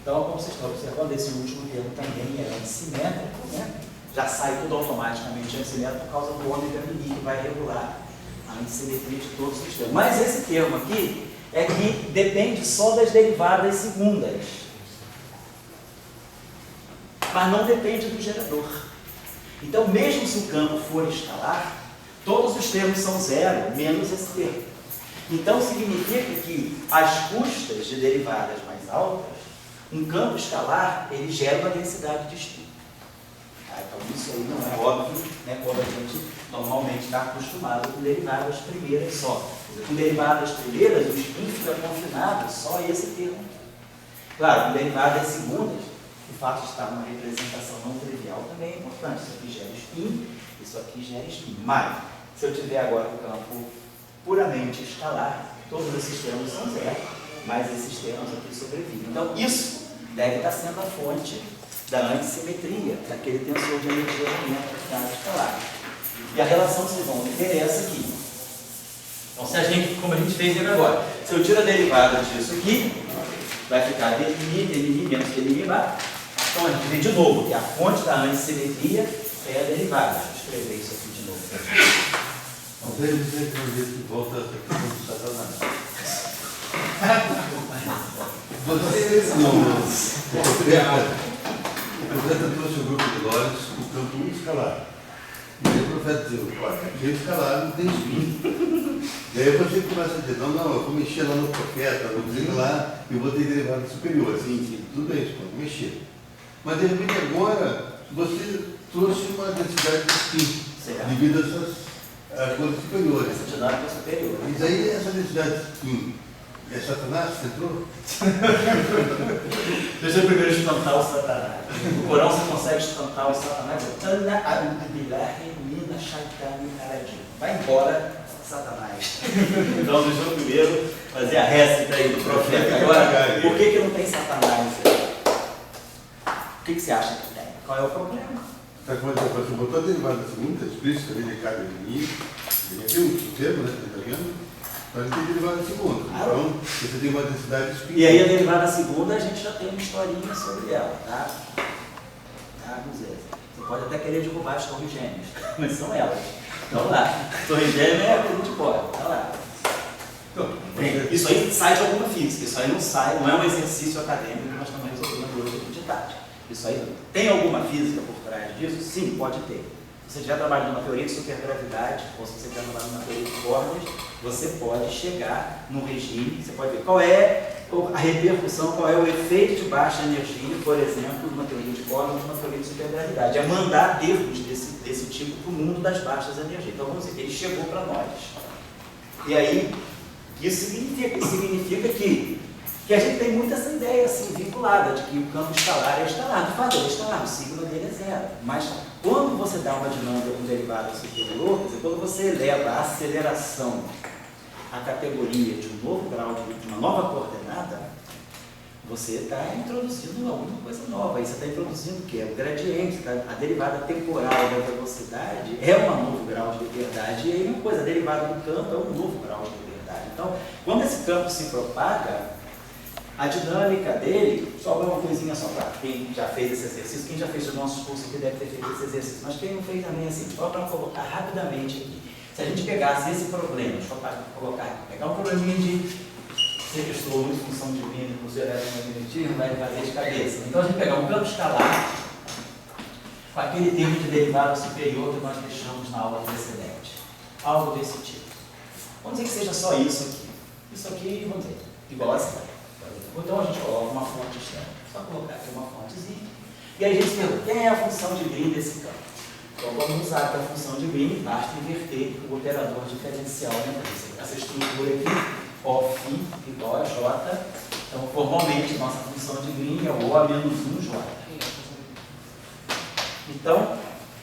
Então, como vocês estão observando, esse último termo também é antissimétrico, né? Já sai tudo automaticamente antissimétrico por causa do ômega mini, que vai regular a antissimetria de todos os termos. Mas esse termo aqui é que depende só das derivadas segundas, mas não depende do gerador. Então, mesmo se o campo for escalar, todos os termos são zero, menos esse termo. Então, significa que, às custas de derivadas mais altas, um campo escalar, ele gera uma densidade de espinho. Tá? Então, isso aí não é óbvio, né, quando a gente normalmente está acostumado com derivadas primeiras só. Com derivadas primeiras, o espinho fica confinado só a esse termo. Claro, com derivadas segundas, o fato de estar numa representação não trivial também é importante. Isso aqui gera espinho, isso aqui gera espinho. Mas, se eu tiver agora um campo puramente escalar, todos esses termos são zero, mas esses termos aqui sobrevivem. Então, isso deve estar sendo a fonte da antissimetria, daquele tensor de energia momento que está escalar. E a relação que vocês vão ter é essa aqui. Então, se a gente, como a gente fez agora, se eu tiro a derivada disso aqui, vai ficar dmi menos dmi bar. Então, a gente vê de novo que a fonte da antissimetria é a derivada. Deixa eu escrever isso aqui de novo. Não tem dizer que no dia que volta a questão do Satanás. Vocês não. O profeta trouxe um grupo de olhos com o campo escalar. E aí o profeta dizia, olha, aqui escalar não tem espinho. E aí você começa a dizer, não, eu vou mexer lá no profeta, vou dizer lá, eu vou ter derivada superior. Sim, tudo bem, você pode mexer. Mas de repente agora, você trouxe uma densidade de espinho, devido a essas coisas superiores. Essa dinâmica superior. Mas aí essa densidade de espinho, é Satanás que entrou? Deixa eu primeiro espantar o Satanás. No Corão você consegue espantar o Satanás. Vai embora, Satanás. Então deixa eu primeiro fazer a réplica aí do profeta. Agora, por que não tem Satanás? O que você acha que tem? Qual é o problema? Está como você botou a derivada segunda, explícita, de cada inimigo, tem um termo, né, italiano, mas tem derivada segunda. Então, você tem uma densidade de espinho. E aí a derivada segunda, a gente já tem uma historinha sobre ela, tá? Vamos ver. Você pode até querer derrubar as torres gêmeas, mas são elas. Então lá, torre gêmea é a que a gente pode, tá lá. Bem, isso aí sai de alguma física, isso aí não sai, não é um exercício acadêmico que nós estamos resolvendo hoje de tarde. Isso aí não. Tem alguma física por trás disso? Sim, pode ter. Se você estiver trabalhando numa teoria de supergravidade, ou se você estiver trabalhando numa teoria de cordas, você pode chegar num regime, você pode ver qual é a repercussão, qual é o efeito de baixa energia, por exemplo, numa teoria de cordas ou numa teoria de supergravidade. É mandar termos desse tipo para o mundo das baixas energias. Então, vamos dizer, ele chegou para nós. E aí, isso significa que a gente tem muito essa ideia assim, vinculada de que o campo escalar é escalar. De fato, ele é escalar, o signo dele é zero. Mas quando você dá uma dinâmica com derivada superior, quer dizer, quando você eleva a aceleração à categoria de um novo grau, de uma nova coordenada, você está introduzindo alguma coisa nova. Aí você está introduzindo o quê? O gradiente, a derivada temporal da velocidade é um novo grau de liberdade. E aí uma coisa, a derivada do campo é um novo grau de liberdade. Então, quando esse campo se propaga, a dinâmica dele, só uma coisinha só para quem já fez esse exercício, quem já fez os nossos cursos aqui deve ter feito esse exercício, mas quem não fez também assim, só para colocar rapidamente aqui. Se a gente pegasse esse problema, só para colocar aqui, pegar um probleminha de você que estudou muito função divina, curso de eletromagnetismo, vai fazer de cabeça. Então a gente pegar um campo escalar com aquele termo de derivada superior que nós deixamos na aula precedente. Algo desse tipo. Vamos dizer que seja só isso aqui. Isso aqui, vamos dizer, igual a essa. Então a gente coloca uma fonte externa, só colocar aqui uma fontezinha, e aí a gente se pergunta, quem é a função de Green desse campo? Então vamos usar que a função de Green, basta inverter o operador diferencial, né? Essa estrutura aqui, O φ igual a J, então formalmente nossa função de Green é o O a menos 1J. Então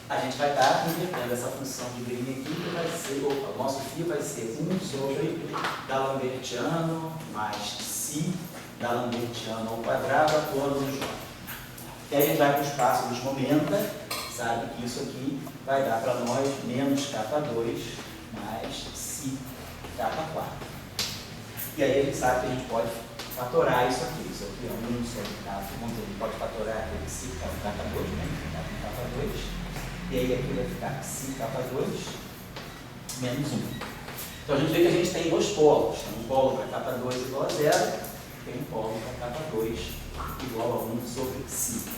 a gente vai estar invertendo essa função de Green aqui, que vai ser, o nosso φ vai ser 1 sobre D'Alembertiano mais Ψ D'Alembertiano ao quadrado a plano do J. E aí a gente vai para o espaço dos momenta, sabe que isso aqui vai dar para nós menos K2 mais Ψ K4. E aí a gente sabe que a gente pode fatorar isso aqui é 1 sobre k, vamos dizer, ele pode fatorar aquele psi k2, né? K2, e aí aqui vai ficar psi k2 menos 1. Então a gente vê que a gente tem dois polos, tem um polo para k2 igual a 0, tem um polo para k2 igual a 1 sobre psi.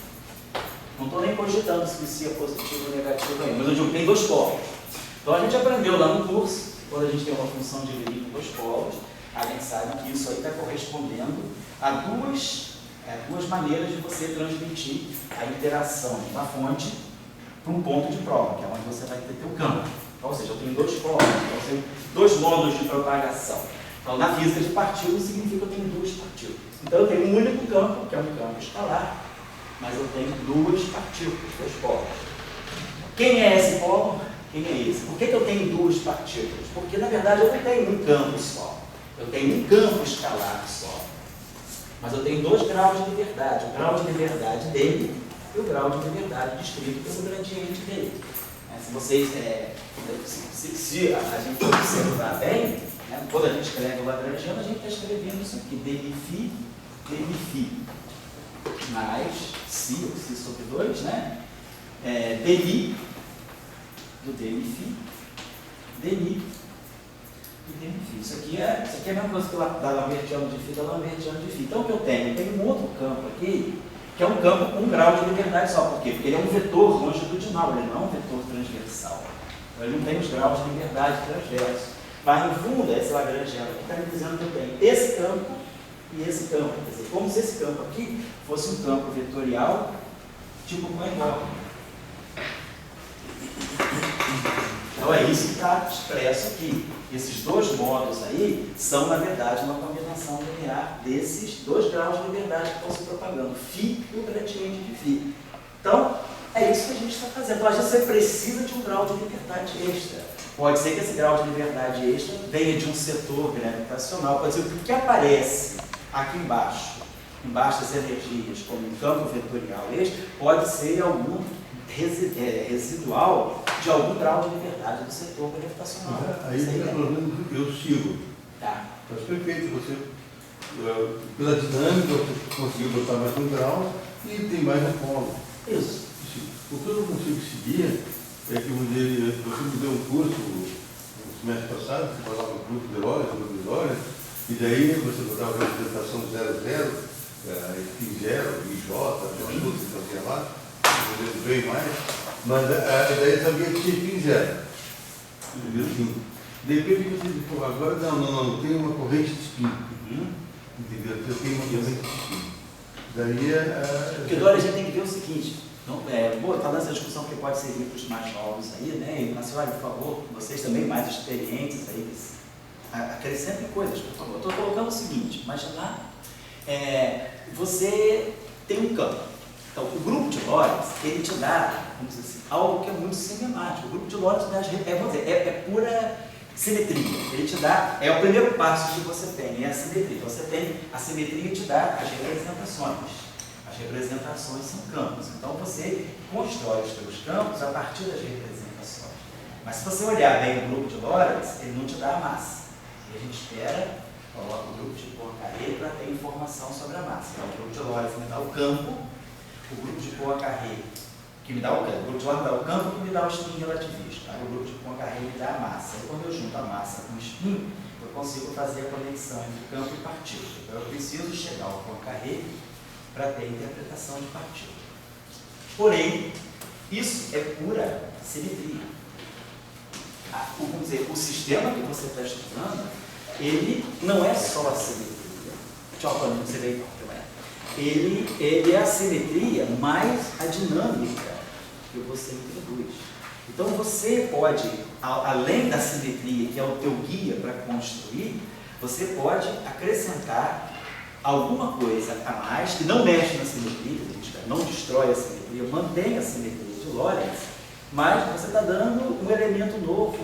Não estou nem cogitando se psi é positivo ou negativo ainda, mas eu digo que tem dois polos. Então a gente aprendeu lá no curso, quando a gente tem uma função dividida em dois polos, a gente sabe que isso aí está correspondendo a duas maneiras de você transmitir a interação de uma fonte para um ponto de prova, que é onde você vai ter teu campo. Então, ou seja, eu tenho dois polos, então eu tenho dois modos de propagação. Então, na física de partículas significa que eu tenho duas partículas. Então, eu tenho um único campo, que é um campo escalar, mas eu tenho duas partículas, dois polos. Quem é esse polo? Quem é esse? Por que eu tenho duas partículas? Porque, na verdade, eu não tenho um campo só. Eu tenho um campo escalar só. Mas eu tenho dois graus de liberdade. O grau de liberdade dele e o grau de liberdade descrito pelo gradiente dele. Se vocês, se a gente observar bem, né, quando a gente escreve o lagrangiano, a gente está escrevendo isso aqui, dmi mais si sobre 2, né? Dmi do dmi do dmi. Isso aqui é a mesma coisa que da Lambertiano de φ, da Lambertiano de φ. Então o que eu tenho um outro campo aqui, que é um campo com um grau de liberdade só. Por quê? Porque ele é um vetor longitudinal, ele não é um vetor transversal. Então, ele não tem os graus de liberdade transversos. Mas no fundo, esse lagrangiano aqui está me dizendo que eu tenho esse campo e esse campo. Quer dizer, como se esse campo aqui fosse um campo vetorial tipo coinvolve. Então é isso que está expresso aqui. Esses dois modos aí são, na verdade, uma combinação linear desses dois graus de liberdade que estão se propagando, φ e o gradiente de φ. Então, é isso que a gente está fazendo. Então, você precisa de um grau de liberdade extra. Pode ser que esse grau de liberdade extra venha de um setor gravitacional. Pode ser o que aparece aqui embaixo das energias, como um campo vetorial extra, pode ser algum residual de algum grau de liberdade do setor gravitacional. Aí fica problema que eu sigo. Tá. Mas perfeito, você, pela dinâmica, você conseguiu botar mais um grau e tem mais um polo. Isso. O que eu não consigo seguir é que você me deu um curso no semestre passado, você falava do grupo de Lorentz, sobre de Lorentz, e daí você botava a representação 00, spin 0, IJ, tudo que fazia lá, não veio mais, mas daí sabia que tinha spin 0. Assim, de repente você falou, agora não, tem uma corrente de spin. Entendeu? Eu tenho uma corrente de spin. Daí Porque agora a gente tem que ver o seguinte, vou estar nessa discussão que pode servir para os mais novos aí, né? E, Marcelo, por favor, vocês também mais experientes aí, acrescentem coisas, por favor. Estou colocando o seguinte, imagina lá, você tem um campo. Então, o grupo de Lorentz, ele te dá, vamos dizer assim, algo que é muito sistemático. O grupo de Lorentz dá, é pura simetria. Ele te dá, é o primeiro passo que você tem, é a simetria. Então, você tem, a simetria te dá as representações. As representações são campos. Então, você constrói os seus campos a partir das representações. Mas, se você olhar bem o grupo de Lorentz, ele não te dá a massa. E a gente espera, coloca o grupo de Poincaré para ter informação sobre a massa. Então, o grupo de Lorentz me dá o campo, o grupo de Poincaré que me dá o campo. O grupo de Lorentz me dá o campo que me dá o spin relativista. Aí, o grupo de Poincaré me dá a massa. E quando eu junto a massa com o spin, eu consigo fazer a conexão entre campo e partícula. Então, eu preciso chegar ao Poincaré para ter a interpretação de partícula. Porém, isso é pura simetria. Vamos dizer, o sistema que você está estudando, ele não é só a simetria. Tchau, quando você veio ele é a simetria mais a dinâmica que você introduz. Então você pode, além da simetria, que é o teu guia para construir, você pode acrescentar alguma coisa a mais, que não mexe na simetria, não destrói a simetria, mantém a simetria de Lorentz, mas você está dando um elemento novo.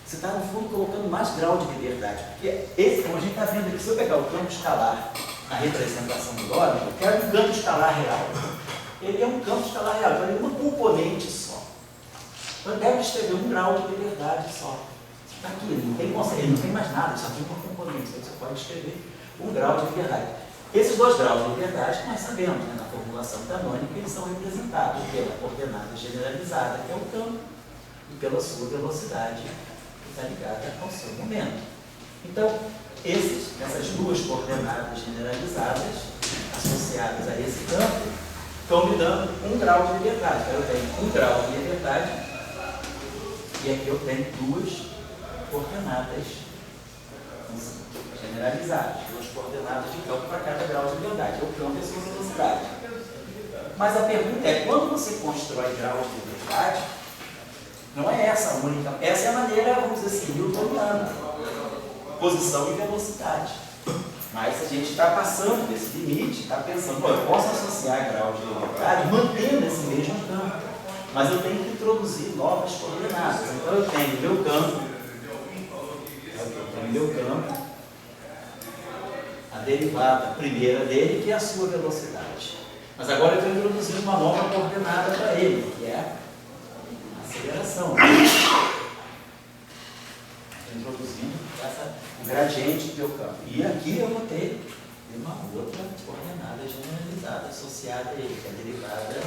Você está, no fundo, colocando mais grau de liberdade. Porque esse, como a gente está vendo aqui, se eu pegar o campo escalar na representação do Lorentz, eu quero um campo escalar real. Ele é um campo escalar real, então ele é uma componente só. Então ele deve escrever um grau de liberdade só. Está aqui, ele não tem mais nada, só tem uma componente. Então você pode escrever um grau de liberdade. Esses dois graus de liberdade, nós sabemos, né, na formulação canônica, eles são representados pela coordenada generalizada, que é o campo, e pela sua velocidade, que está ligada ao seu momento. Então, essas duas coordenadas generalizadas, associadas a esse campo, estão me dando um grau de liberdade. Então, eu tenho um grau de liberdade, e aqui eu tenho duas coordenadas generalizadas, duas coordenadas de campo para cada grau de liberdade. O campo é a sua velocidade. Mas a pergunta é, quando você constrói graus de liberdade, não é essa a única, essa é a maneira, vamos dizer assim, newtoniana, posição e velocidade. Mas a gente está passando desse limite, está pensando, eu posso associar graus de liberdade mantendo esse mesmo campo, mas eu tenho que introduzir novas coordenadas. Então eu tenho meu campo, a derivada primeira dele, que é a sua velocidade. Mas agora eu estou introduzindo uma nova coordenada para ele, que é a aceleração. Estou introduzindo o gradiente do meu campo. E aqui eu vou ter uma outra coordenada generalizada associada a ele, que é a derivada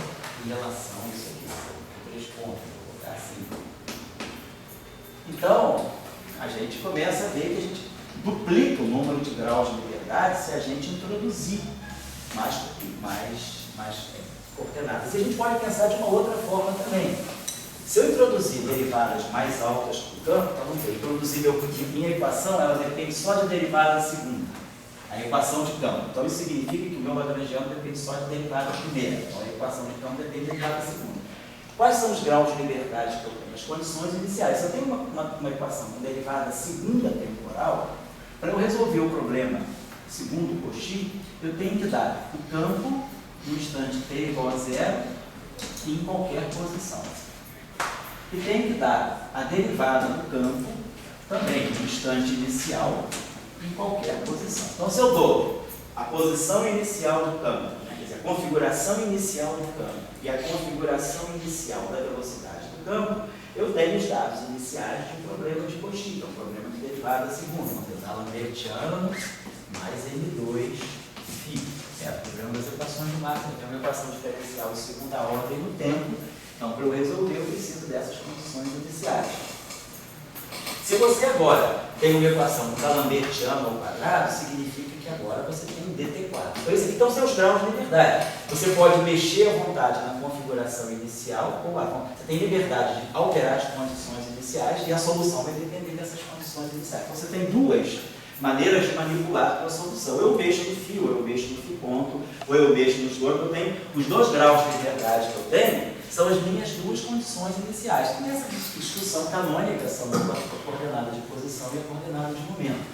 em relação a isso aqui, são 3 pontos, vou colocar assim. Então, a gente começa a ver que a gente duplica o número de graus de liberdade se a gente introduzir mais coordenadas. E a gente pode pensar de uma outra forma também. Se eu introduzir derivadas mais altas para o campo, então vamos ver, introduzir minha equação, ela depende só de derivada segunda, a equação de campo. Então isso significa que o meu lagrangiano depende só de derivada primeira, então a equação de campo depende de derivada segunda. Quais são os graus de liberdade que eu tenho? As condições iniciais. Se eu tenho uma equação com derivada segunda temporal, para eu resolver o problema segundo Cauchy, eu tenho que dar o campo no instante t igual a zero em qualquer posição. E tem que dar a derivada do campo também no instante inicial em qualquer posição. Então, se eu dou a posição inicial do campo, quer dizer, a configuração inicial do campo e a configuração inicial da velocidade do campo, eu tenho os dados iniciais de um problema de Cauchy, que é um problema de derivada segunda, uma lambertiana mais M2 φ. É o problema das equações de máxima, tem uma equação diferencial de segunda ordem no tempo. Então, para eu resolver, eu preciso dessas condições iniciais. Se você agora tem uma equação com lambertiana ao quadrado, significa que agora você tem um dt4. Então, esses aqui estão seus graus de liberdade. Você pode mexer à vontade na configuração inicial, ou você tem liberdade de alterar as condições iniciais e a solução vai depender dessas condições iniciais. Então, você tem duas maneiras de manipular a sua solução. Eu mexo no fio, eu mexo no fio ponto, ou eu mexo nos dois. Eu tenho os dois graus de liberdade que eu tenho, são as minhas duas condições iniciais. E nessa discussão canônica são a coordenada de posição e a coordenada de momento.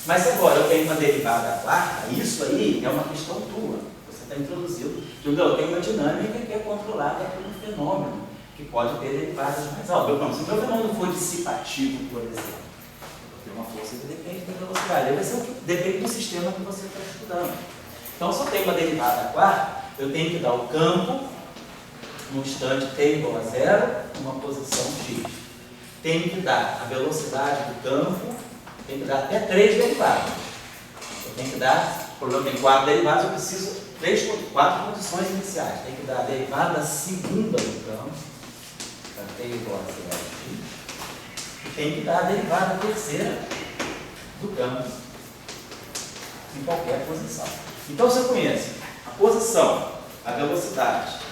Mas se agora eu tenho uma derivada quarta, isso aí é uma questão tua. Você está introduzindo. Eu tenho uma dinâmica que é controlada por um fenômeno que pode ter derivadas mais altas. Não, se o meu fenômeno for dissipativo, por exemplo, eu tenho uma força que depende da velocidade. Aí vai ser o que depende do sistema que você está estudando. Então, se eu tenho uma derivada quarta, eu tenho que dar o campo no instante t igual a zero, uma posição x. Tenho que dar a velocidade do campo, tenho que dar até 3 derivadas. Eu tenho que dar, o problema tem 4 derivadas, eu preciso 4 condições iniciais. Tenho que dar a derivada segunda do campo, para t igual a zero x. E tenho que dar a derivada terceira do campo, em qualquer posição. Então, se eu conheço a posição, a velocidade,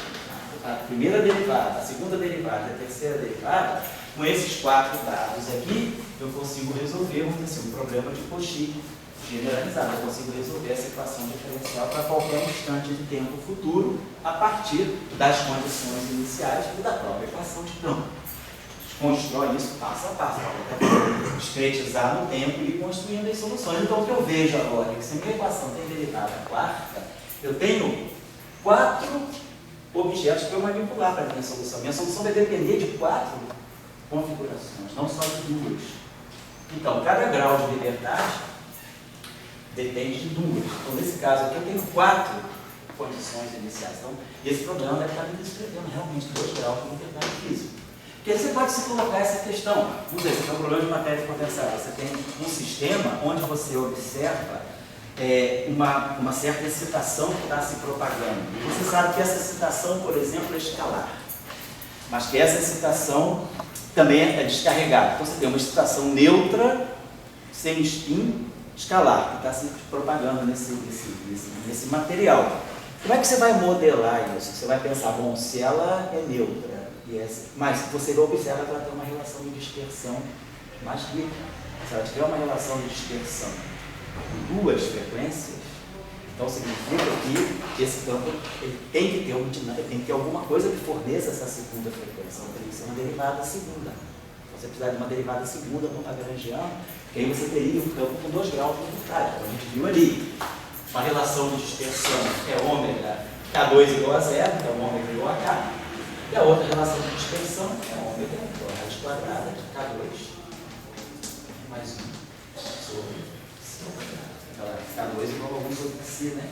a primeira derivada, a segunda derivada e a terceira derivada, com esses 4 dados aqui, eu consigo resolver, vamos dizer assim, um problema de Cauchy generalizado. Eu consigo resolver essa equação diferencial para qualquer instante de tempo futuro, a partir das condições iniciais e da própria equação de campo. Constrói isso passo a passo, para discretizar no tempo e ir construindo as soluções. Então, o que eu vejo agora é que se a minha equação tem derivada quarta, eu tenho 4 objetos para eu manipular para a minha solução. Minha solução vai depender de 4 configurações, não só de 2. Então, cada grau de liberdade depende de 2. Então, nesse caso aqui, eu tenho 4 condições iniciais. Então, esse problema deve estar me descrevendo realmente 2 graus de liberdade física. Porque você pode se colocar essa questão. Vamos dizer, você tem um problema de matéria condensada. Você tem um sistema onde você observa uma certa excitação que está se propagando. E você sabe que essa excitação, por exemplo, é escalar, mas que essa excitação também é descarregada. Então você tem uma excitação neutra, sem spin, escalar, que está se propagando nesse material. Como é que você vai modelar isso? Você vai pensar, bom, se ela é neutra, mas você observa que ela tem uma relação de dispersão mais rica. Se ela tiver uma relação de dispersão com duas frequências, então significa que esse campo ele tem que ter alguma coisa que forneça essa segunda frequência. Então tem que ser uma derivada segunda. Você precisa de uma derivada segunda no Lagrangiano, que aí você teria um campo com 2 graus de dificuldade. Então a gente viu ali, uma relação de dispersão é ômega K2 igual a 0, então ômega igual a K, e a outra relação de dispersão é ômega igual a raiz quadrada de K2 mais 1 sobre C quadrado. K2 igual a 1 sobre C, né?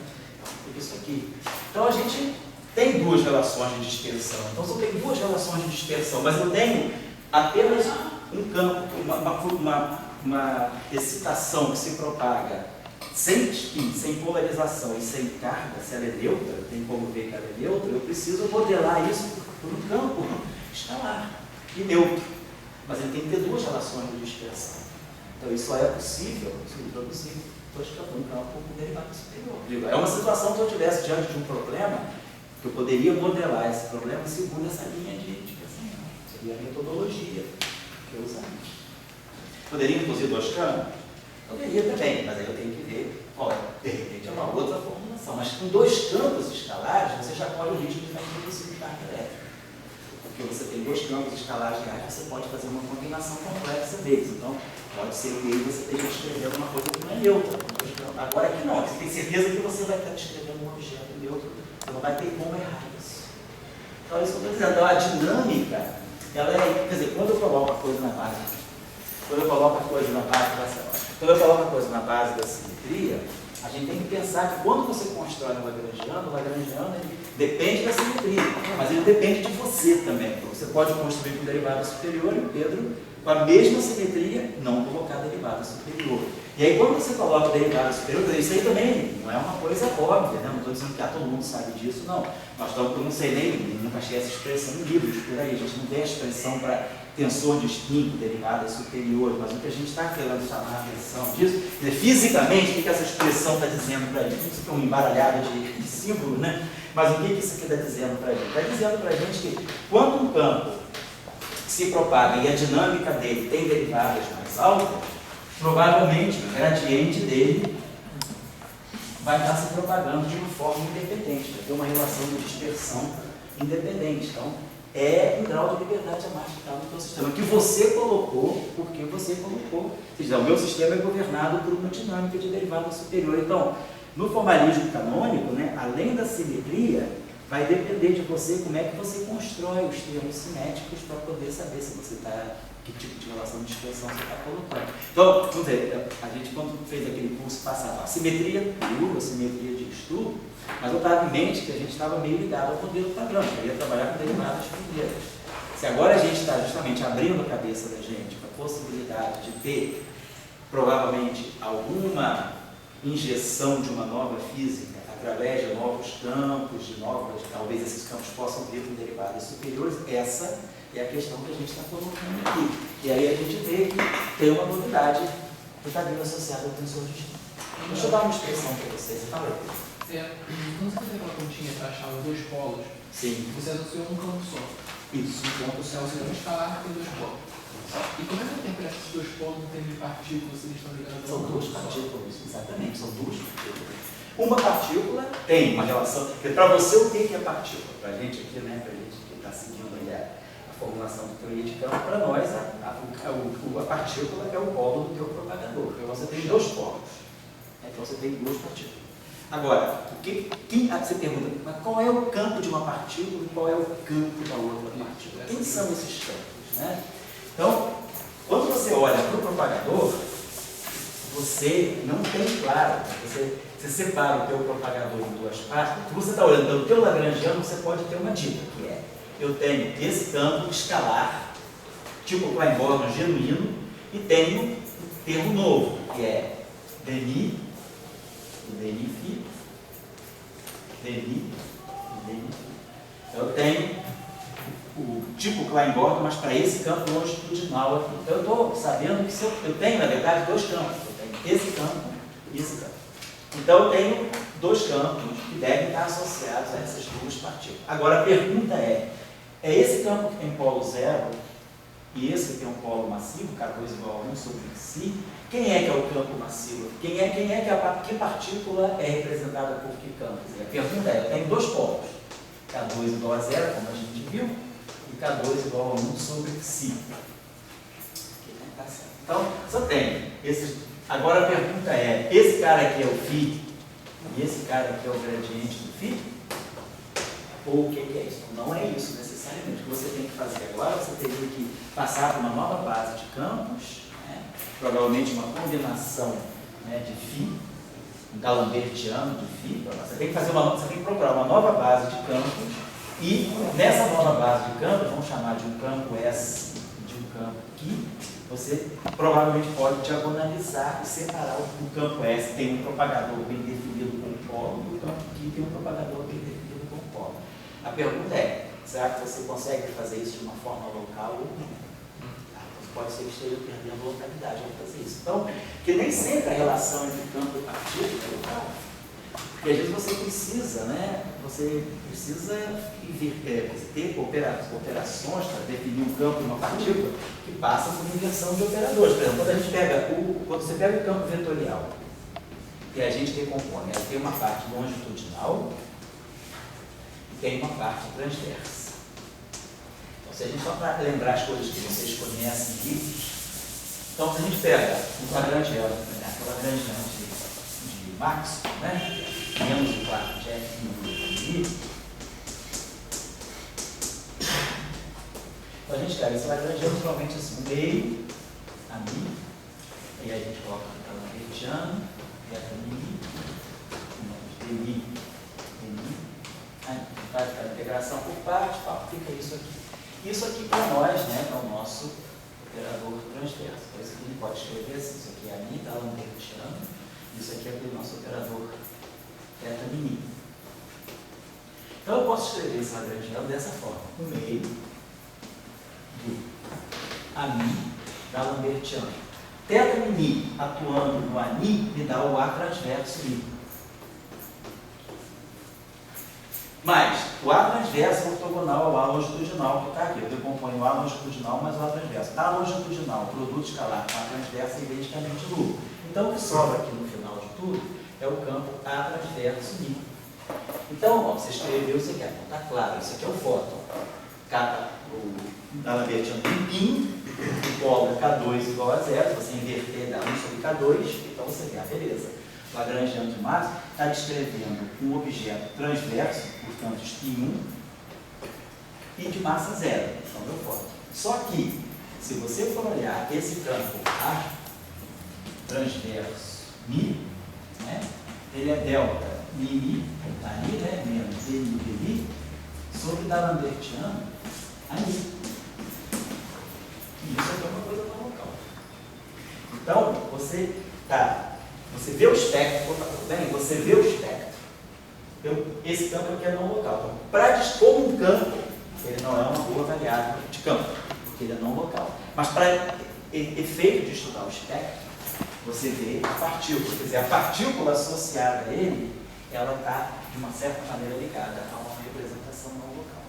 Isso aqui. Então a gente tem 2 relações de dispersão. Então se eu tenho 2 relações de dispersão, mas eu tenho apenas um campo, uma excitação que se propaga sem spin, sem polarização e sem carga, se ela é neutra, tem como ver que ela é neutra, eu preciso modelar isso por um campo escalar e neutro. Mas ele tem que ter 2 relações de dispersão. Então isso só é possível se eu introduzir 2 campos, um campo com derivada superior. É uma situação que eu estivesse diante de um problema que eu poderia modelar esse problema segundo essa linha de pensamento. Seria a metodologia que eu usaria. Poderia introduzir 2 campos? Poderia também, mas aí eu tenho que ver, olha, de repente é uma outra formulação. Mas com 2 campos escalares, você já corre o risco de estar introduzindo carga elétrica. Porque você tem 2 campos escalares reais, você pode fazer uma combinação complexa deles. Então, pode ser que aí você esteja descrevendo uma coisa que não é neutra. Agora aqui não, você tem certeza que você vai estar descrevendo um objeto neutro, você não vai ter como errar isso. Então, isso que eu estou dizendo. Então, a dinâmica, ela é, quer dizer, quando eu coloco a coisa na base, da simetria, a gente tem que pensar que quando você constrói o Lagrangiano ele depende da simetria, mas ele depende de você também. Então, você pode construir com derivada superior e o Pedro, com a mesma simetria, não colocar derivada superior. E aí, quando você coloca derivada superior, isso aí também não é uma coisa óbvia, né? Não estou dizendo que todo mundo sabe disso, não. Nós estamos, eu não sei nem, nunca achei essa expressão em livros por aí, a gente não tem a expressão para tensor distinto, derivada superior, mas o que a gente está querendo chamar a atenção disso, é fisicamente, o que essa expressão está dizendo para a gente? Isso é um embaralhado de símbolos, né? Mas o que isso aqui está dizendo para a gente? Está dizendo para a gente que quando um campo se propaga e a dinâmica dele tem derivadas mais altas, provavelmente o gradiente dele vai estar se propagando de uma forma independente, vai ter uma relação de dispersão independente. Então, é um grau de liberdade a mais que está no teu sistema, que você colocou, porque você colocou. Ou seja, o meu sistema é governado por uma dinâmica de derivada superior. Então, no formalismo canônico, né, além da simetria, vai depender de você como é que você constrói os termos cinéticos para poder saber se você está, que tipo de relação de dispersão você está colocando. Então, vamos dizer, a gente quando fez aquele curso passado, a simetria pura, a simetria de estudo, mas eu estava em mente que a gente estava meio ligado ao modelo padrão, que ia trabalhar com derivadas primeiras. Se agora a gente está justamente abrindo a cabeça da gente para a possibilidade de ter, provavelmente, alguma injeção de uma nova física através de novos campos, talvez esses campos possam vir com derivadas superiores, essa é a questão que a gente está colocando aqui. E aí a gente vê que tem uma novidade que está vindo associada ao tensor distinto. Deixa eu dar uma expressão para vocês. Fala aí. Quando você fez aquela continha para achar os 2 polos, sim, você associou um campo só. Isso, um campo Você associou um escalar tem 2 polos. E como é que você interpreta esses 2 polos em termos de partículas se eles estão ligados a São um 2 campo só? partículas, exatamente, são 2 partículas. Uma partícula tem uma relação, porque para você o que é partícula? Para a gente aqui, né, para a gente que está seguindo aí a formulação do teoria de campo, para nós a partícula é o polo do teu propagador. Então você tem 2 polos. Então você tem 2 partículas. Agora, você pergunta, mas qual é o campo de uma partícula e qual é o campo da outra partícula? Quem são esses campos? Né? Então, quando você olha para o propagador, você não tem claro, você separa o teu propagador em 2 partes. Se você está olhando pelo teu Lagrangiano, você pode ter uma dica, que é, eu tenho esse campo escalar, tipo Klein-Bordon genuíno, e tenho um termo novo, que é Denis do DNI, DNI, DNI. Eu tenho o tipo Klein-Gordon, mas para esse campo longitudinal aqui. Então, eu estou sabendo que eu tenho, na verdade, dois campos. Eu tenho esse campo e esse campo. Então, eu tenho dois campos que devem estar associados a essas duas partículas. Agora, a pergunta é esse campo que tem polo zero e esse que tem um polo massivo, K2 igual a 1 sobre si, quem é que é o campo massivo? Que partícula é representada por que campo? A pergunta é, eu tenho dois polos, K2 igual a 0, como a gente viu, e K2 igual a 1 sobre si. Então, só tem esses. Agora a pergunta é, esse cara aqui é o φ e esse cara aqui é o gradiente do φ? Ou o que é isso? Não é isso necessariamente. O que você tem que fazer agora, você teria que passar por uma nova base de campos, né? Provavelmente uma combinação, né, de φ, um galambertiano de φ. Você tem que procurar uma nova base de campos e nessa nova base de campos, vamos chamar de um campo S e de um campo Q, você provavelmente pode diagonalizar e separar o campo S, tem um propagador bem definido com o polo, e o campo Q tem um propagador bem definido com o polo. A pergunta é, será que você consegue fazer isso de uma forma local ou não? Pode ser que esteja perdendo localidade ao fazer isso. Então, que nem sempre a relação entre campo e partícula é local. Porque às vezes você precisa, né? Você precisa ter operações para definir um campo e uma partícula que passam por inversão de operadores. Por exemplo, quando você pega o campo vetorial e a gente decompõe, ela tem uma parte longitudinal e tem uma parte transversa. Então, se a gente só para lembrar as coisas que vocês conhecem aqui, então se a gente pega um quadrante de Maxwell, né? Menos o quarto de F e então a gente pega esse quadrante naturalmente assim, meio a mi, e aí a gente coloca o galambertiano, beta mi, dmi, aí faz a integração por parte, fica isso aqui. Isso aqui para nós, né, é o nosso operador transverso. Por isso que ele pode escrever assim, isso aqui é a mi, galambertiano, isso aqui é o nosso operador beta mi. Então eu posso escrever esse lagrangiano dessa forma, no meio do ami galambertiano. Teta mi atuando no ani me dá o A transverso mi. Mas o A transverso é ortogonal ao A longitudinal que está aqui. Eu decomponho o A longitudinal mais o A transverso. A longitudinal, produto escalar com A transverso é identicamente nulo. Então o que sobra aqui no final de tudo é o campo A transverso mi. Então, ó, você escreveu, você quer, está claro, isso aqui é o fóton. O galambertiano tem PIN, o polo é K2 igual a 0, se você inverter dá 1 sobre K2, então você vê, beleza. O lagrangiano de Maxwell está descrevendo um objeto transverso, portanto, spin 1, e de massa 0, então é o fóton. Só que, se você for olhar esse campo A transverso mi, né, ele é delta mi, ali, né, menos dmi, sobre galambertiano ali. E isso aqui é uma coisa não local. Então, você vê o espectro, bem, você vê o espectro. Esse campo aqui é não local. Então, para dispor um campo, ele não é uma boa variável de campo, porque ele é não local. Mas para efeito de estudar o espectro, você vê a partícula, quer dizer, a partícula associada a ele, ela está, de uma certa maneira, ligada a uma representação não local.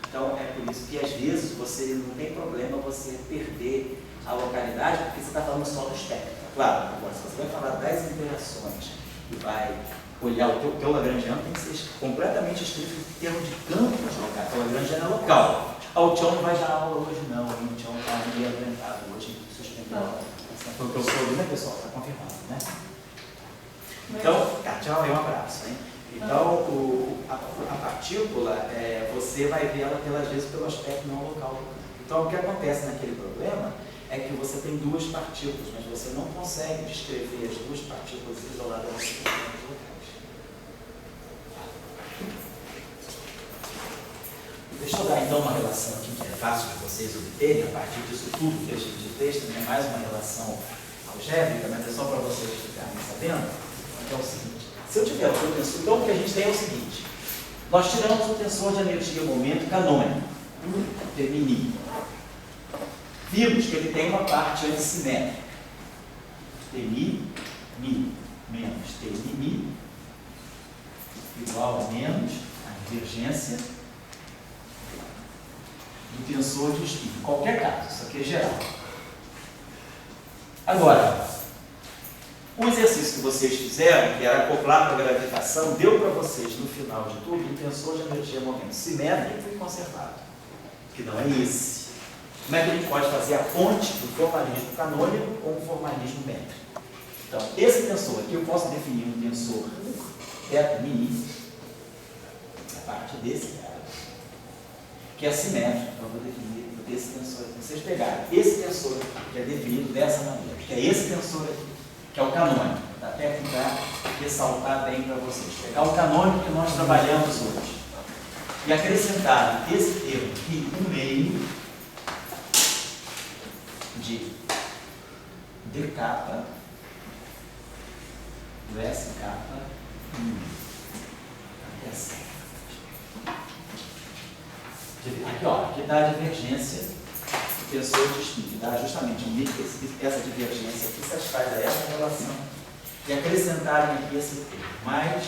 Então, é por isso que, às vezes, você não tem problema você perder a localidade, porque você está falando só do espectro. Claro, agora, se você vai falar das interações e vai olhar o teu lagrangiano, tem que ser completamente estrito em termos de campos locais. O lagrangiano é local. O Tião não vai dar aula hoje, não. O Tião está meio adoentado hoje, suspendeu a aula. Foi o que eu soube, né, pessoal? Está confirmado, né? Então, tchau e um abraço, hein? Então, a partícula, você vai ver ela pelas vezes pelo aspecto não local do campo. Então, o que acontece naquele problema é que você tem duas partículas, mas você não consegue descrever as duas partículas isoladas nos campos locais. Deixa eu dar então uma relação aqui que é fácil de vocês obterem, a partir disso tudo que eu tive de texto, não é mais uma relação algébrica, mas é só para vocês ficarem sabendo, que é o seguinte. Se eu tiver o tensor, então o que a gente tem é o seguinte: nós tiramos o tensor de energia momento canônico, Tmi. Vimos que ele tem uma parte antissimétrica. Tmi, mi, menos Tmi, igual a menos a divergência do tensor de spin. Em qualquer caso, isso aqui é geral. Agora, o exercício que vocês fizeram, que era acoplar para a gravitação, deu para vocês, no final de tudo, um tensor de energia momento simétrico e conservado, que não é esse. Como é que a gente pode fazer a ponte do formalismo canônico com o formalismo métrico? Então, esse tensor aqui, eu posso definir um tensor θ mini, a partir desse cara, que é simétrico. Então, eu vou definir esse tensor aqui. Vocês pegarem esse tensor aqui, que é definido dessa maneira, que é esse tensor aqui, que é o canônico, até tentar ressaltar bem para vocês. Pegar o canônico que nós trabalhamos hoje e acrescentar esse termo aqui, um meio de dk do SK aqui, ó, aqui dá a divergência do tensor de spin, que dá justamente essa divergência aqui satisfaz essa relação. E acrescentarem aqui esse termo, mais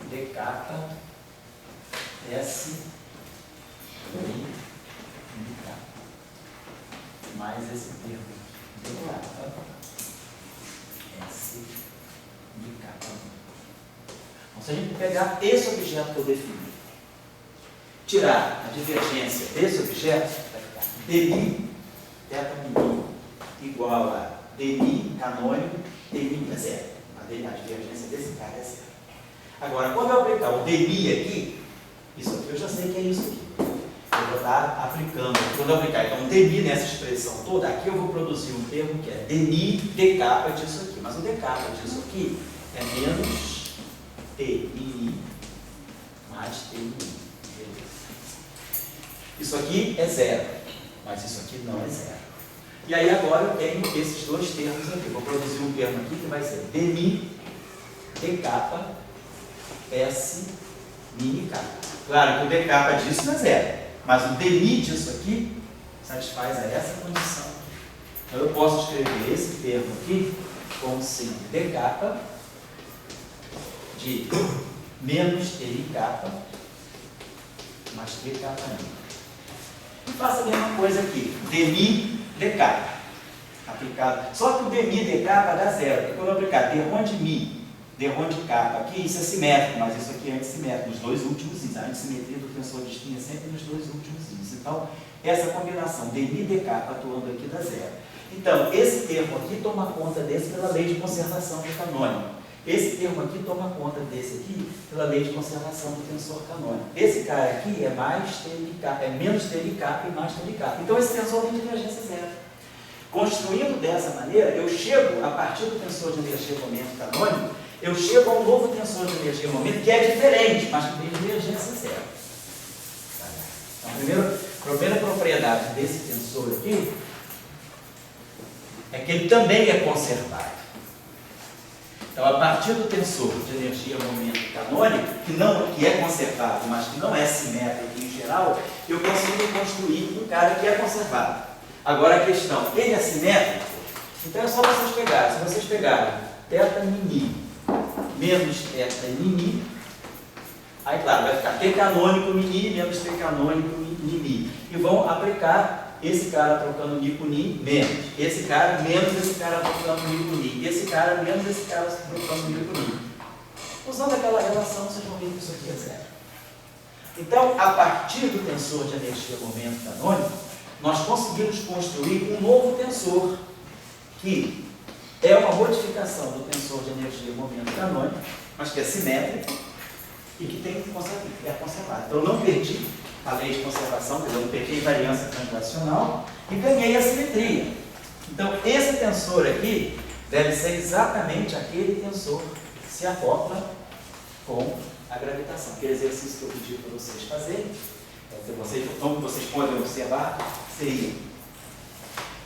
dk S dk, mais esse termo dk S dk. Então, se a gente pegar esse objeto que eu defini, tirar a divergência desse objeto, vai ficar dmi θ mini igual a dmi canônico, dmi é zero. A divergência desse cara é zero. Agora, quando eu aplicar o dmi aqui, isso aqui eu já sei que é isso aqui. Eu vou estar aplicando. Quando eu aplicar então dmi nessa expressão toda, aqui eu vou produzir um termo que é dmi dk disso aqui. Mas o dk disso aqui é menos tmi mais tmi. Isso aqui é zero, mas isso aqui não é zero. E aí agora eu tenho esses dois termos aqui. Vou produzir um termo aqui que vai ser dmi dk S mini k. Claro que o dk disso não é zero, mas o dmi disso aqui satisfaz a essa condição. Então eu posso escrever esse termo aqui como sendo dk de menos tk mais dk mini. E faça a mesma coisa aqui, dmi dk aplicado. Só que o dmi dk vai dar zero, porque quando eu aplicar d1 de mi, d1 de k aqui, isso é simétrico, mas isso aqui é antissimétrico, nos dois últimos is. A antissimetria do tensor de spin é sempre nos dois últimos is. Então, essa combinação dmi dk atuando aqui dá zero. Então, esse termo aqui toma conta desse pela lei de conservação do canônico. Esse termo aqui toma conta desse aqui pela lei de conservação do tensor canônico. Esse cara aqui é mais TLK, é menos TLK e mais TLK. Então esse tensor tem divergência zero. Construindo dessa maneira, eu chego, a partir do tensor de energia momento canônico, eu chego a um novo tensor de energia momento que é diferente, mas que tem divergência zero. Então, a primeira propriedade desse tensor aqui é que ele também é conservado. Então, a partir do tensor de energia momento canônico, que é conservado, mas que não é simétrico em geral, eu consigo construir um cara que é conservado. Agora a questão, ele é simétrico? Então é só vocês pegarem. Se vocês pegarem θ mini menos θ mini, aí claro, vai ficar T canônico mini menos T canônico mini. E vão aplicar esse cara trocando ni por ni, menos. Esse cara menos esse cara trocando ni por ni. Esse cara menos esse cara trocando ni por ni. Usando aquela relação, vocês vão ver que isso aqui é zero. Então, a partir do tensor de energia momento canônico, nós conseguimos construir um novo tensor, que é uma modificação do tensor de energia momento canônico, mas que é simétrico e que é conservado. Então, eu não perdi a lei de conservação, quer dizer, eu não perdi a invariância translacional e ganhei a simetria. Então, esse tensor aqui deve ser exatamente aquele tensor que se acopla com a gravitação. Aquele exercício que eu pedi para vocês fazerem, como vocês podem observar, seria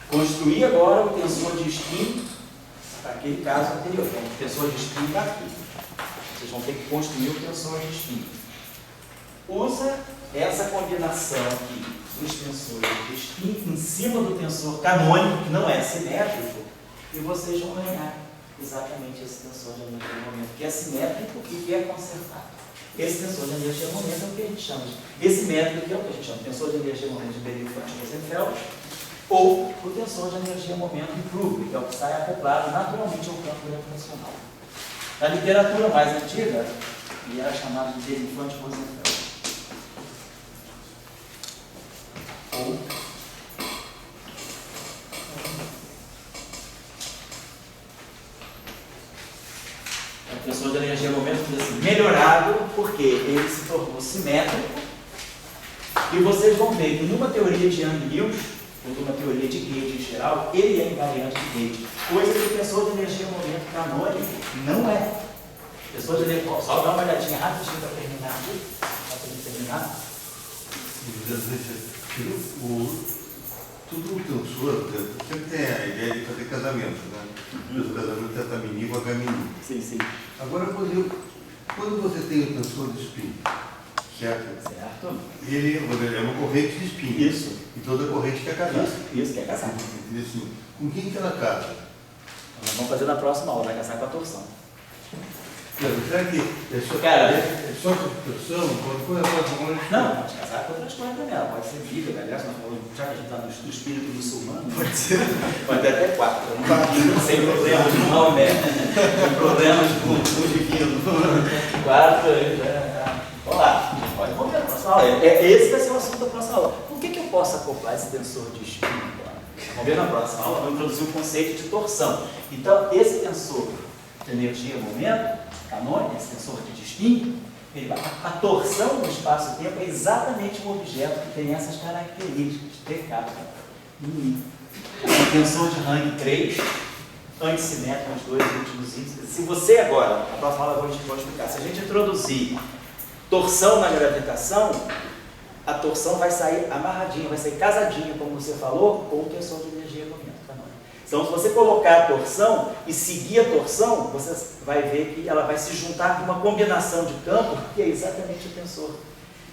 construir agora o tensor de spin para aquele caso anterior. Então, o tensor de spin está aqui. Vocês vão ter que construir o tensor de spin. Usa essa combinação aqui dos tensores de spin em cima do tensor canônico, que não é simétrico, e vocês vão ganhar exatamente esse tensor de energia e momento, que é simétrico e que é conservado. Esse tensor de energia e momento é o que a gente chama de... Esse método que é o que a gente chama de tensor de energia e momento de Bernoulli-Rosenfeld, ou o tensor de energia e momento de Krug, que é o que sai acoplado naturalmente ao campo gravitacional. Na literatura mais antiga, ele era chamado de Bernoulli-Rosenfeld. Ou o tensor de energia e momento assim, melhorado, porque ele se tornou simétrico, e vocês vão ver que numa teoria de Young-Mills, ou numa teoria de Gauge em geral, ele é invariante de Gauge, coisa que o tensor de energia e momento canônico não é. O tensor de energia, só dá uma olhadinha rapidinho para terminar aqui, para terminar. Tudo o tensor sempre tem a ideia de fazer casamento, né? O casamento é H-mini com H-mini. Sim, sim. Agora, quando você tem o tensor de spin, certo? Certo. Ele é uma corrente de spin. Isso. E toda corrente quer casar. Isso quer casar. Assim, com quem que ela casa? Nós vamos fazer na próxima aula, vai casar com a torção. Será que é só, Cara, com torção? Qual é a forma? não, pode casar com outras coisas também. Ela pode ser viva, aliás, nós falamos, já que a gente está no espírito muçulmano, pode ser. Pode ter até 4. Sem problemas com Maomé, sem problemas com o divino. 4, vamos lá, pode voltar na próxima aula. Esse vai ser o assunto da próxima aula. Por que eu posso acoplar esse tensor de spin agora? Vamos ver na próxima aula, vamos introduzir o conceito de torção. Então, esse tensor de energia e momento, canônico, esse tensor de spin, a torção do espaço-tempo é exatamente um objeto que tem essas características, T, K, I. O tensor de rank 3, antissimétrico, os dois últimos índices. Se você agora, na próxima aula eu vou explicar, se a gente introduzir torção na gravitação, a torção vai sair amarradinha, vai sair casadinha, como você falou, com o tensor de energia e momento canônico. Então, se você colocar a torção e seguir a torção, você vai ver que ela vai se juntar com uma combinação de campo, que é exatamente o tensor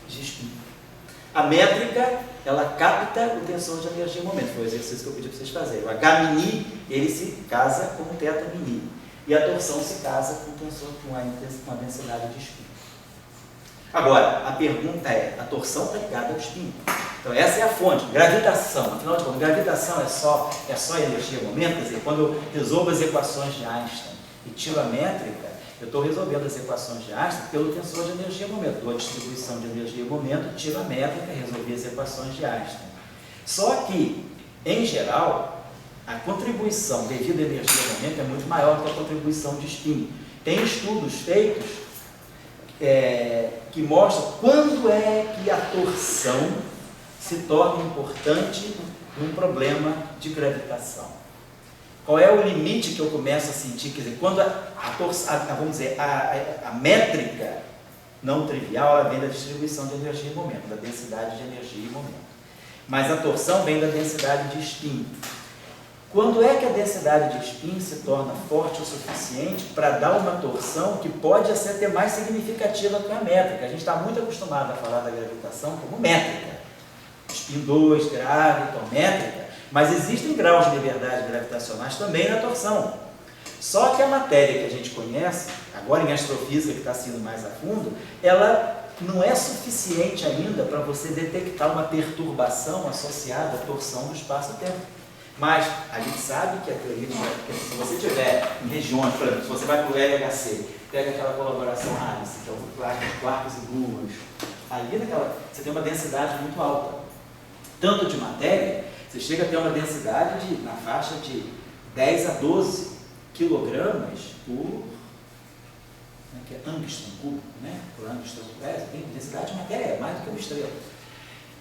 de spin. A métrica, ela capta o tensor de energia e momento. Foi o exercício que eu pedi para vocês fazerem. O H-mini, ele se casa com o θ-mini. E a torção se casa com o tensor com a densidade de spin. Agora, a pergunta é, a torção está ligada ao spin. Então, essa é a fonte. Gravitação. Afinal de contas, gravitação é só energia e momento. Quer dizer, quando eu resolvo as equações de Einstein e tiro a métrica, eu estou resolvendo as equações de Einstein pelo tensor de energia e momento. Dou a distribuição de energia e momento, tiro a métrica e resolvi as equações de Einstein. Só que, em geral, a contribuição devido à energia e momento é muito maior do que a contribuição de spin. Tem estudos feitos que mostram quando é que a torção se torna importante num problema de gravitação. Qual é o limite que eu começo a sentir? Quer dizer, quando a métrica não trivial, ela vem da distribuição de energia e momento, da densidade de energia e momento. Mas a torção vem da densidade de spin. Quando é que a densidade de spin se torna forte o suficiente para dar uma torção que pode ser até mais significativa que a métrica? A gente está muito acostumado a falar da gravitação como métrica. Spin 2, graviton, métrica. Mas existem graus de liberdade gravitacionais também na torção. Só que a matéria que a gente conhece, agora em astrofísica que está sendo mais a fundo, ela não é suficiente ainda para você detectar uma perturbação associada à torção do espaço-tempo. Mas a gente sabe que a teoria de gravitação, se você tiver em regiões, por exemplo, se você vai para o LHC, pega aquela colaboração Alice, que é o quarks e gluons, ali você tem uma densidade muito alta. Tanto de matéria, você chega a ter uma densidade na faixa de 10 a 12 quilogramas por angstrom cúbico, né? Por angstrom, tem densidade de matéria, é mais do que uma estrela.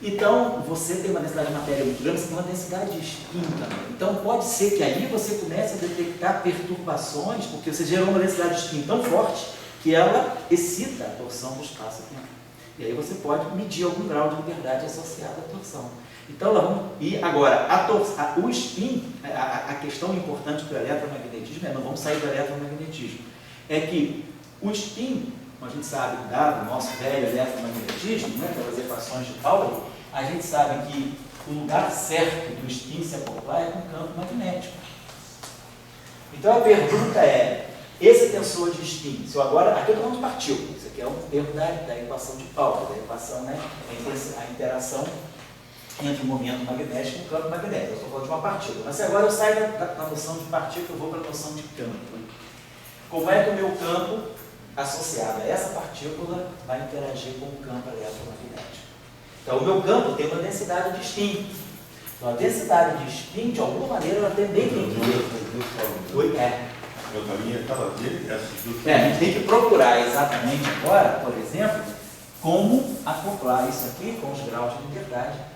Então, você tem uma densidade de matéria muito grande, você tem uma densidade de spin também. Então, pode ser que aí você comece a detectar perturbações, porque você gerou uma densidade de spin tão forte que ela excita a torção do espaço-tempo. E aí você pode medir algum grau de liberdade associado à torção. Então, agora, o spin, a questão importante do eletromagnetismo não vamos sair do eletromagnetismo, é que O spin, como a gente sabe, dado o nosso velho eletromagnetismo, né, pelas equações de Pauli, a gente sabe que o lugar certo do spin se acoplar é com o campo magnético. Então a pergunta é, esse tensor de spin, se eu agora, aqui eu estou falando de partícula, isso aqui é um termo da equação de Pauli, da equação, né, a interação entre o movimento magnético e o campo magnético. Eu estou falando de uma partícula. Mas se agora eu saio da noção de partícula, eu vou para a noção de campo. Como é que o meu campo, associado a essa partícula, vai interagir com o campo eletromagnético? Então, o meu campo tem uma densidade de spin. Então, a densidade de spin, de alguma maneira, ela também tem que ver. Meu caminho é cada vez essas duas. A gente tem que procurar exatamente agora, por exemplo, como acoplar isso aqui com os graus de liberdade.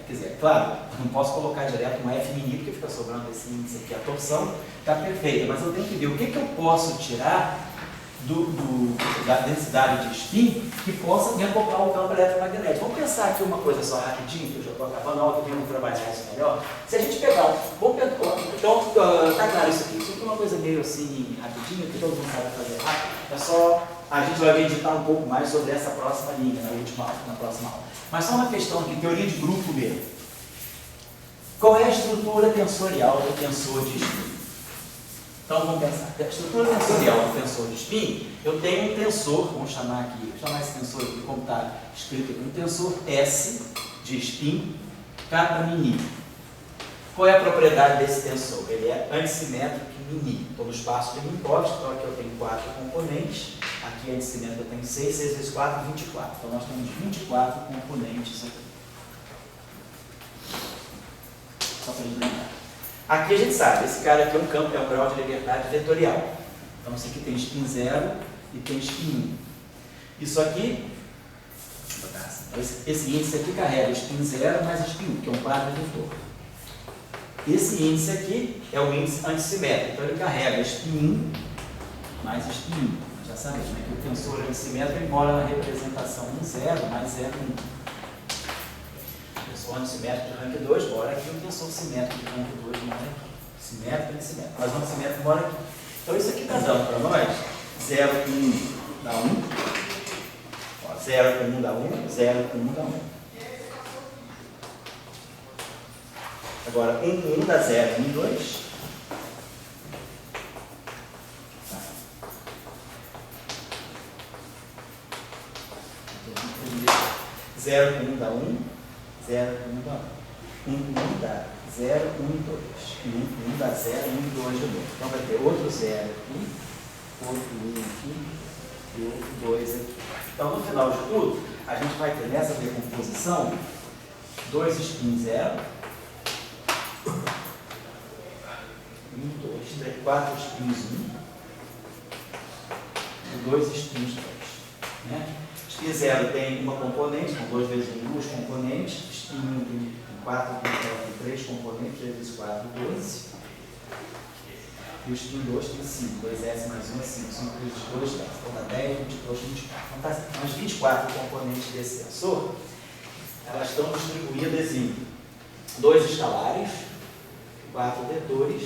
Quer dizer, claro, não posso colocar direto um F mini, porque fica sobrando esse índice aqui. A torção está perfeita, mas eu tenho que ver o que eu posso tirar da densidade de spin que possa me acoplar ao campo eletromagnético. Vamos pensar aqui uma coisa só rapidinho, que eu já estou acabando, na hora que eu vou trabalhar isso melhor. Se a gente pegar, então, está claro isso aqui. Isso aqui é uma coisa meio assim, rapidinho, que todo mundo sabe fazer rápido. É só, a gente vai meditar um pouco mais sobre essa próxima linha, na próxima aula. Mas só uma questão aqui, teoria de grupo mesmo. Qual é a estrutura tensorial do tensor de spin? Então vamos pensar. A estrutura tensorial do tensor de spin, eu tenho um tensor, vamos chamar aqui, esse tensor aqui, como está escrito aqui, um tensor S de spin, K mini. Qual é a propriedade desse tensor? Ele é antissimétrico e mini. Então no espaço de Minkowski, então aqui eu tenho 4 componentes, aqui é antissimétrico, eu tenho 6 vezes 4, 24. Então nós temos 24 componentes aqui. Só para a gente lembrar. Aqui a gente sabe, esse cara aqui é um campo, é um grau de liberdade vetorial. Então isso aqui tem spin 0 e tem spin 1. Isso aqui, esse índice aqui carrega spin 0 mais spin 1, que é um quadro vetor. Esse índice aqui é o índice antissimétrico, então ele carrega spin 1 mais spin 1. Já sabemos, né, que o tensor antissimétrico embora na representação 1, 0 mais 0, 1. Tensor antissimétrico de rank 2 mora aqui, o tensor simétrico de rank 2 mora aqui. Simétrico e antissimétrico. Mas o antissimétrico mora aqui. Então isso aqui está dando para nós 0 com 1 dá 1. 0 com 1 dá 1, 0 com 1 dá 1. Agora 1 com 1 dá 0, 1, 2. 0 com 1 dá 1, 0 com 1 dá 1. 1 com 1 dá 0, 1 e 2. 1 com 1 dá 0, 1 e 2 de novo. Então vai ter outro 0 aqui, outro 1 aqui e outro 2 aqui. Então no final de tudo, a gente vai ter nessa decomposição 2 spin 0, 1, 2, 3, 4 spins 1 e 2 spins 2. Né? Spin 0 tem uma componente, com 2 vezes 1, 2 componentes. Spin 1 tem 4 componentes, 3 componentes, 3 vezes 4, 12. E o spin 2 tem 5, 2S mais 1 é 5, 5 vezes 2, 10. Então dá 10, 22, 24. Então, as 24 componentes desse tensor, elas estão distribuídas em 2 escalares, 4 vetores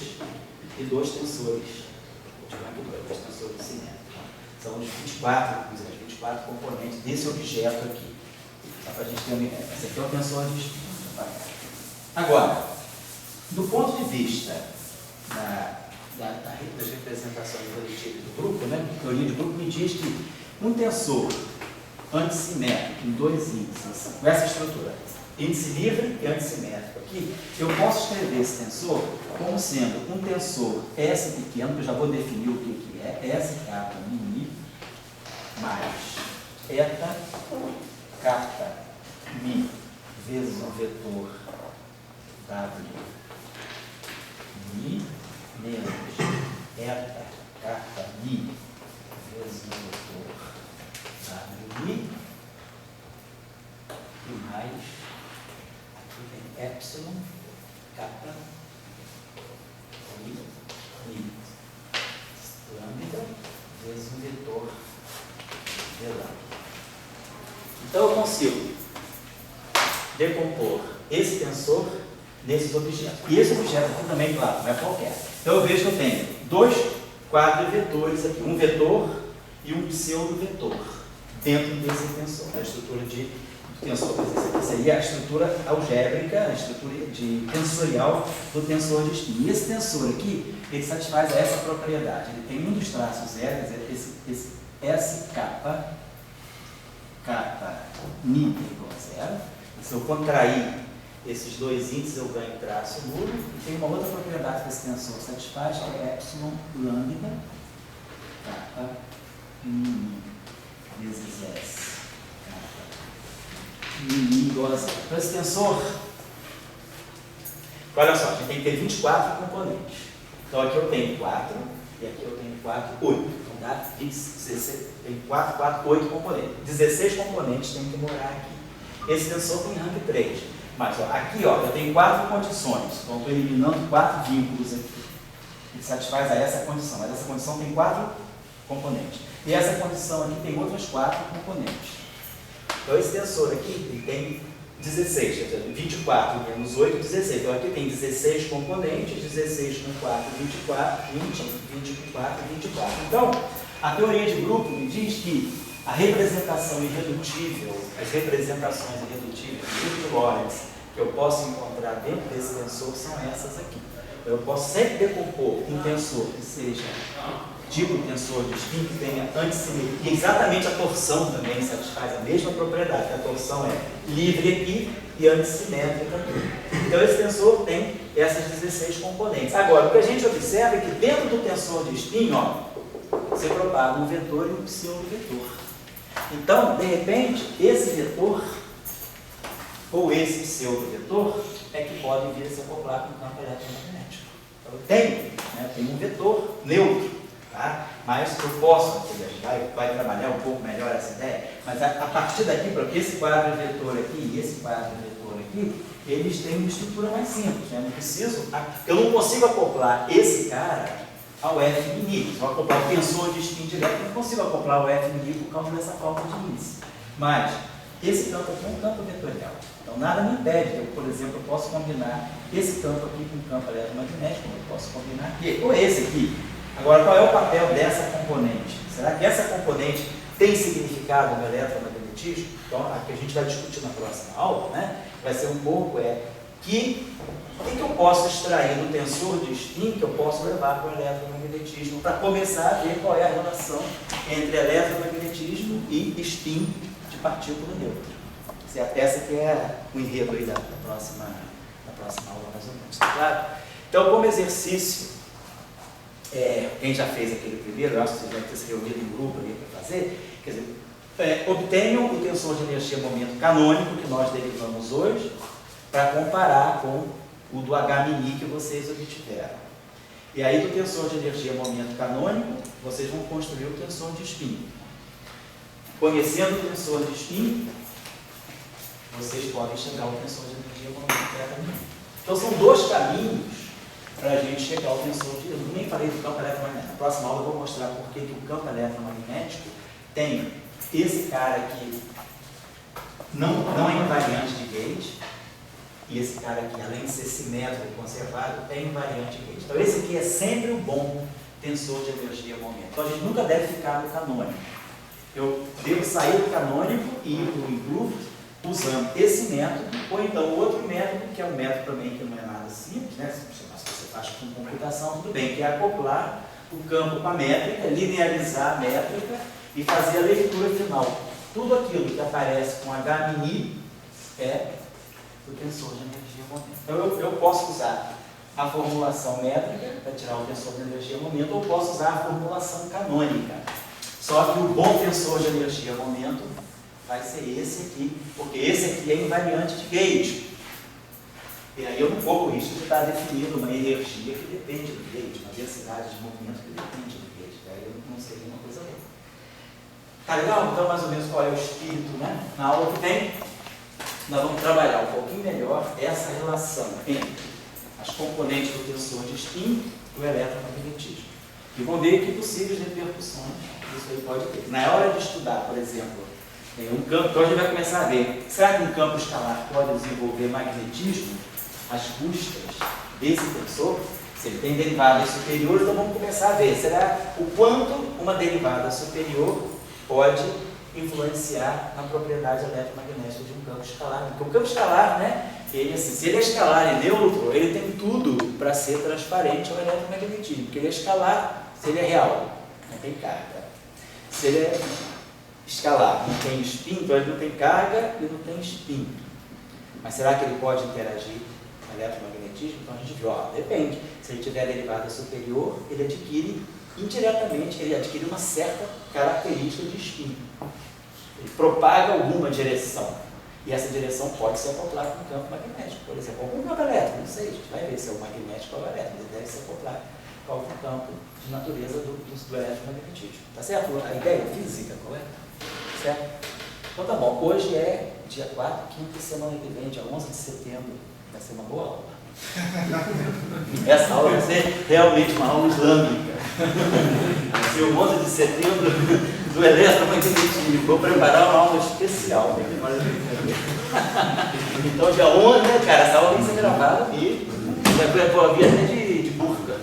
e 2 tensores. Dois tensores simétricos. São os 24 componentes desse objeto aqui. Só para a gente ter uma ideia. Esse aqui é o tensor de spin. Agora, do ponto de vista das representações coletivas do grupo, né? A teoria de grupo me diz que um tensor antissimétrico em 2 índices, com essa estrutura, índice livre e antissimétrico aqui, eu posso escrever esse tensor como sendo um tensor S pequeno, que eu já vou definir o que é, S kappa mini, mais eta kappa mi vezes um vetor W mi menos eta kappa mi vezes um vetor W mi e mais, aqui tem epsilon kappa mi lambda vezes um vetor de lambda. Então eu consigo decompor esse tensor nesses objetos. E esse objeto aqui também, claro, não é qualquer. Então eu vejo que eu tenho 2 quadrivetores aqui, um vetor e um pseudo-vetor dentro desse tensor, da estrutura de tensor. Essa seria a estrutura algébrica, a estrutura tensorial do tensor de spin. E esse tensor aqui, ele satisfaz essa propriedade. Ele tem um dos traços zeros, esse S kappa ni igual a zero. Se eu contrair esses dois índices, eu ganho traço nulo. E tem uma outra propriedade que esse tensor satisfaz, que é epsilon lambda kappa ni vezes S kappa ni igual a zero. Então, esse tensor, olha só, a gente tem que ter 24 componentes. Então, aqui eu tenho 4 e aqui eu tenho 4, 8. Então, dá 16, tem 4, 4, 8 componentes. 16 componentes tem que morar aqui. Esse tensor tem rank 3. Mas ó, aqui ó, eu tenho 4 condições. Então, estou eliminando 4 vínculos aqui. Ele satisfaz a essa condição. Mas essa condição tem 4 componentes. E essa condição aqui tem outras 4 componentes. Então, esse tensor aqui ele tem 16, quer dizer, 24 menos 8, 16. Então, aqui tem 16 componentes, 16 com 4, 24, 20, 24, 24. Então, a teoria de grupo me diz que a representação irredutível, as representações irredutíveis de Lorentz que eu posso encontrar dentro desse tensor são essas aqui. Eu posso sempre decompor um tensor que seja tipo tensor de spin, que tenha antissimetria. Exatamente a torção também satisfaz a mesma propriedade. A torção é livre aqui e antissimétrica aqui. Então esse tensor tem essas 16 componentes. Agora, o que a gente observa é que dentro do tensor de spin, ó, você propaga um vetor e um pseudo-vetor. Então, de repente, esse vetor ou esse pseudo-vetor é que pode vir a se acoplar com o campo eletromagnético. Então, eu tenho um vetor neutro, tá? Mas eu posso, a gente vai trabalhar um pouco melhor essa ideia, mas a partir daqui, porque esse quadro vetor aqui e esse quadro vetor aqui, eles têm uma estrutura mais simples, né? Eu não consigo acoplar esse cara ao F mini. Se eu acoplar o tensor de spin direto, eu não consigo acoplar o F mini por causa dessa falta de índice. Mas esse campo aqui é um campo vetorial. Então nada me impede. Eu, por exemplo, eu posso combinar esse campo aqui com o campo eletromagnético, eu posso combinar aqui, ou esse aqui. Agora, qual é o papel dessa componente? Será que essa componente tem significado no eletromagnetismo? Então, a que a gente vai discutir na próxima aula, né, vai ser um pouco o que eu posso extrair do tensor de spin que eu posso levar para o eletromagnetismo, para começar a ver qual é a relação entre eletromagnetismo e spin de partícula neutra. Essa que é o enredo aí da próxima aula, mais ou menos. Tá claro? Então, como exercício, quem já fez aquele primeiro, eu acho que você deve ter se reunido em grupo ali para fazer, quer dizer, obtenham o tensor de energia-momento canônico que nós derivamos hoje, para comparar com o do H-mini que vocês obtiveram. E aí, do tensor de energia-momento canônico, vocês vão construir o tensor de spin. Conhecendo o tensor de spin, vocês podem chegar ao tensor de energia-momento H-mini. Então, são dois caminhos para a gente chegar ao tensor de... Eu nem falei do campo eletromagnético. Na próxima aula eu vou mostrar por que o campo eletromagnético tem esse cara aqui, não é invariante de gauge, e esse cara aqui, além de ser simétrico conservado, é invariante de gauge. Então esse aqui é sempre o bom tensor de energia-momento. Então a gente nunca deve ficar no canônico. Eu devo sair do canônico e ir para o improved usando esse método, ou então outro método, que é um método também que não é nada simples, né? Se você faz com computação, tudo bem, que é acoplar o campo com a métrica, linearizar a métrica e fazer a leitura final. Tudo aquilo que aparece com H-mini é o tensor de energia-momento. Então eu posso usar a formulação métrica para tirar o tensor de energia-momento, ou posso usar a formulação canônica. Só que o bom tensor de energia-momento vai ser esse aqui, porque esse aqui é invariante de gauge. E aí eu não corro o risco de estar definindo uma energia que depende do gauge, uma densidade de movimento que depende do gauge. Daí eu não seria uma coisa boa. Tá legal? Então, mais ou menos, qual é o espírito, né? Na aula que vem, nós vamos trabalhar um pouquinho melhor essa relação entre as componentes do tensor de spin e o eletromagnetismo. E vamos ver que possíveis repercussões isso aí pode ter. Na hora de estudar, por exemplo, um campo, então a gente vai começar a ver, será que um campo escalar pode desenvolver magnetismo às custas desse tensor? Se ele tem derivadas superiores, então vamos começar a ver. Será o quanto uma derivada superior pode influenciar na propriedade eletromagnética de um campo escalar. Porque o campo escalar, né, ele, assim, se ele é escalar e neutro, ele tem tudo para ser transparente ao eletromagnetismo. Porque ele é escalar, se ele é real, não tem carga. Se ele é escalar, não tem spin, então ele não tem carga e não tem spin. Mas será que ele pode interagir com o eletromagnetismo? Então a gente viu, depende. Se ele tiver a derivada superior, ele adquire indiretamente, ele adquire uma certa característica de spin. Ele propaga alguma direção. E essa direção pode se acoplar com o campo magnético, por exemplo, ou com o campo elétrico, não sei, a gente vai ver se é o magnético ou o elétrico, ele deve se acoplar com algum campo de natureza do eletromagnetismo. Tá certo? A ideia é física, correto? Certo? Então tá bom, hoje é dia 4, quinta, semana que vem, dia 11 de setembro, vai ser uma boa aula. Essa aula vai ser realmente uma aula islâmica. Vai ser o 11 de setembro do eletromagnetismo. Vou preparar uma aula especial. Então, dia 11, né, cara? Essa aula tem que ser gravada e vai vir até de burca.